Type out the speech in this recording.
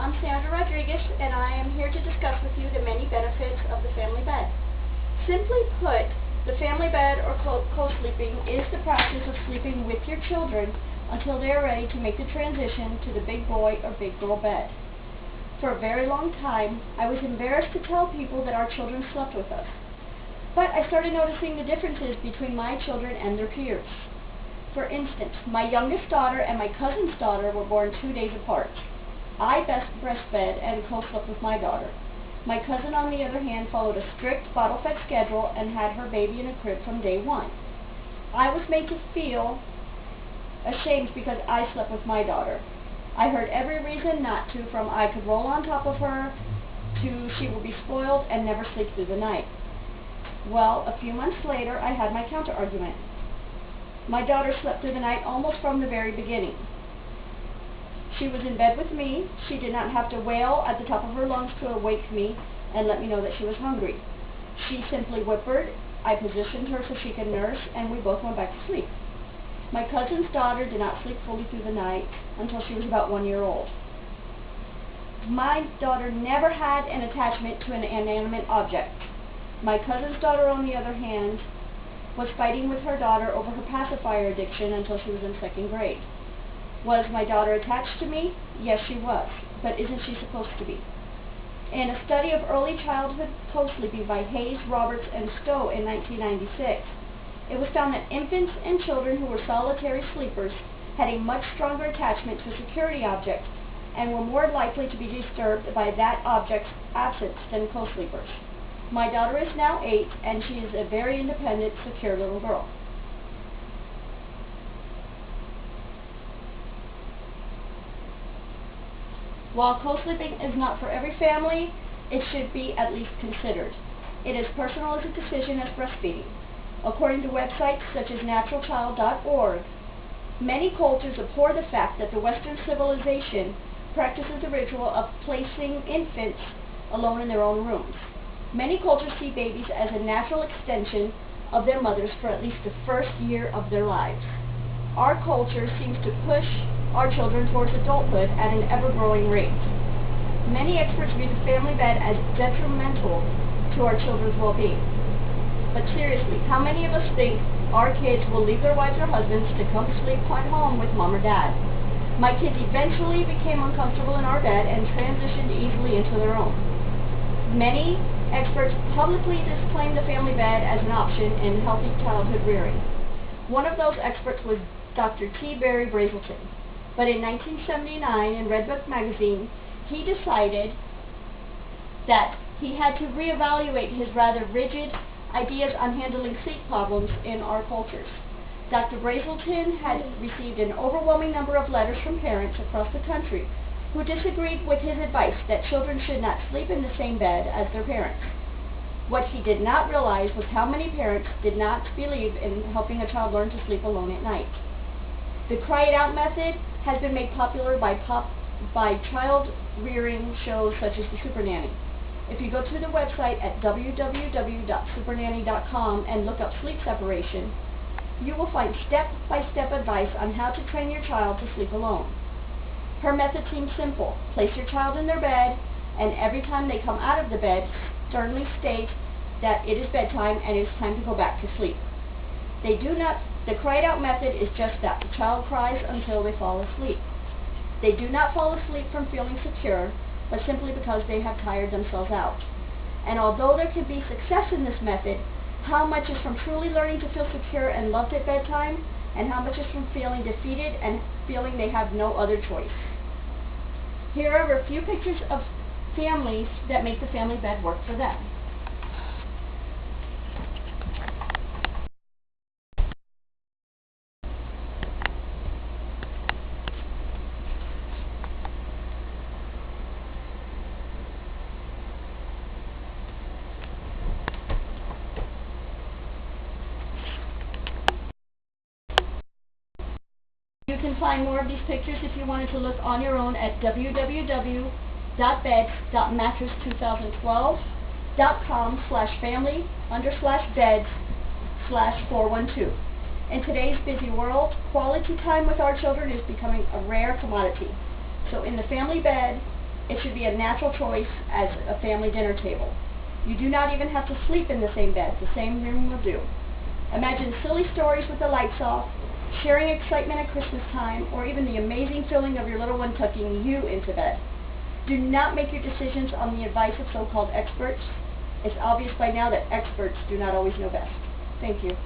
I'm Sandra Rodriguez, and I am here to discuss with you the many benefits of the family bed. Simply put, the family bed or co-sleeping is the practice of sleeping with your children until they are ready to make the transition to the big boy or big girl bed. For a very long time, I was embarrassed to tell people that our children slept with us. But I started noticing the differences between my children and their peers. For instance, my youngest daughter and my cousin's daughter were born 2 days apart. I breastfed and co-slept with my daughter. My cousin, on the other hand, followed a strict bottle-fed schedule and had her baby in a crib from day one. I was made to feel ashamed because I slept with my daughter. I heard every reason not to, from I could roll on top of her to she will be spoiled and never sleep through the night. Well, a few months later, I had my counter-argument. My daughter slept through the night almost from the very beginning. She was in bed with me. She did not have to wail at the top of her lungs to awake me and let me know that she was hungry. She simply whimpered. I positioned her so she could nurse, and we both went back to sleep. My cousin's daughter did not sleep fully through the night until she was about 1 year old. My daughter never had an attachment to an inanimate object. My cousin's daughter, on the other hand, was fighting with her daughter over her pacifier addiction until she was in 2nd grade. Was my daughter attached to me? Yes, she was. But isn't she supposed to be? In a study of early childhood co-sleeping by Hayes, Roberts, and Stowe in 1996, it was found that infants and children who were solitary sleepers had a much stronger attachment to a security object and were more likely to be disturbed by that object's absence than co-sleepers. My daughter is now 8, and she is a very independent, secure little girl. While co-sleeping is not for every family, it should be at least considered. It is personal as a decision as breastfeeding. According to websites such as naturalchild.org, many cultures abhor the fact that the Western civilization practices the ritual of placing infants alone in their own rooms. Many cultures see babies as a natural extension of their mothers for at least the first year of their lives. Our culture seems to push our children towards adulthood at an ever-growing rate. Many experts view the family bed as detrimental to our children's well-being. But seriously, how many of us think our kids will leave their wives or husbands to come sleep at home with mom or dad? My kids eventually became uncomfortable in our bed and transitioned easily into their own. Many experts publicly disclaim the family bed as an option in healthy childhood rearing. One of those experts was Dr. T. Barry Brazelton. But in 1979, in Redbook magazine, he decided that he had to reevaluate his rather rigid ideas on handling sleep problems in our cultures. Dr. Brazelton had received an overwhelming number of letters from parents across the country who disagreed with his advice that children should not sleep in the same bed as their parents. What he did not realize was how many parents did not believe in helping a child learn to sleep alone at night. The Cry It Out method has been made popular by child rearing shows such as the Super Nanny. If you go to the website at www.supernanny.com and look up sleep separation, you will find step-by-step advice on how to train your child to sleep alone. Her method seems simple. Place your child in their bed, and every time they come out of the bed, sternly state that it is bedtime and it is time to go back to sleep. The Cry It Out method is just that. The child cries until they fall asleep. They do not fall asleep from feeling secure, but simply because they have tired themselves out. And although there can be success in this method, how much is from truly learning to feel secure and loved at bedtime, and how much is from feeling defeated and feeling they have no other choice? Here are a few pictures of families that make the family bed work for them. You can find more of these pictures if you wanted to look on your own at www.beds.mattress2012.com/family_beds/412. In today's busy world, quality time with our children is becoming a rare commodity. So in the family bed, It should be a natural choice as a family dinner table. You do not even have to sleep in the same bed. The same room will do. Imagine silly stories with the lights off, sharing excitement at Christmas time, or even the amazing feeling of your little one tucking you into bed. Do not make your decisions on the advice of so-called experts. It's obvious by now that experts do not always know best. Thank you.